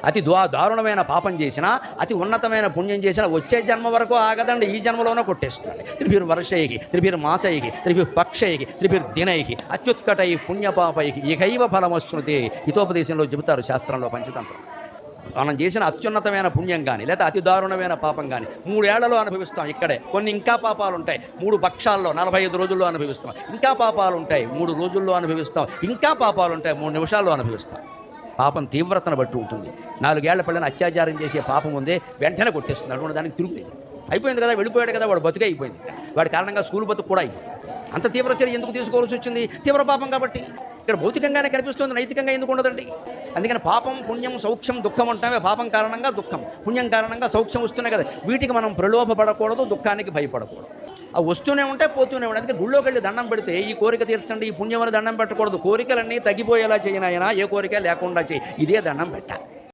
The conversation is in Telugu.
అతి దారుణమైన పాపం చేసినా, అతి ఉన్నతమైన పుణ్యం చేసినా వచ్చే జన్మ వరకు ఆగదండి, ఈ జన్మలోనే కొట్టేస్తుంది. త్రిభిర్ వర్షైకి, త్రిభిర్ మాసైకి, త్రిభిర్ పక్షైకి, త్రిభిర్ దినైకి, అత్యుత్కటై పుణ్యపాపైకి ఇకైవ ఫలమశ్నుతే. హితోపదేశంలో చెబుతారు శాస్త్రంలో, పంచతంత్రం. మనం చేసిన అత్యున్నతమైన పుణ్యం కానీ లేదా అతి దారుణమైన పాపం కానీ 3 ఏళ్లలో అనుభవిస్తాం ఇక్కడే. కొన్ని ఇంకా పాపాలు ఉంటాయి 3 పక్షాల్లో 45 రోజుల్లో అనుభవిస్తాం. ఇంకా పాపాలు ఉంటాయి 3 రోజుల్లో అనుభవిస్తాం. ఇంకా పాపాలు ఉంటాయి 3 నిమిషాల్లో అనుభవిస్తాం. పాపం తీవ్రతను బట్టి ఉంటుంది. 4 ఏళ్ల పిల్లని అత్యాచారం చేసే పాపం ఉందే వెంటనే కొట్టేస్తుంది. అటువంటి దానికి తిరుగులేదు. అయిపోయింది కదా, వెళ్ళిపోయాడు కదా, వాడు బతుకే అయిపోయింది. వాడి కారణంగా స్కూల్ బతుకు కూడా అయిపోయింది. అంత తీవ్ర చర్య ఎందుకు తీసుకోవాల్సి వచ్చింది? తీవ్ర పాపం కాబట్టి. ఇక్కడ భౌతికంగానే కనిపిస్తుంది, నైతికంగా ఎందుకు ఉండదండి? అందుకని పాపం, పుణ్యం, సౌఖ్యం, దుఃఖం ఉంటామే. పాపం కారణంగా దుఃఖం, పుణ్యం కారణంగా సౌఖ్యం వస్తున్నాయి కదా. వీటికి మనం ప్రలోభపడకూడదు, దుఃఖానికి భయపడకూడదు. అవి వస్తూనే ఉంటాయి, పోతూనే ఉంటాయి. అందుకే గుళ్ళోకి వెళ్ళి దండం పెడితే ఈ కోరిక తీర్చండి, ఈ పుణ్యం అని దండం పెట్టకూడదు. కోరికలన్నీ తగ్గిపోయేలా చేయనాయనా, ఏ కోరిక లేకుండా చేయి, ఇదే దండం పెట్టాలి.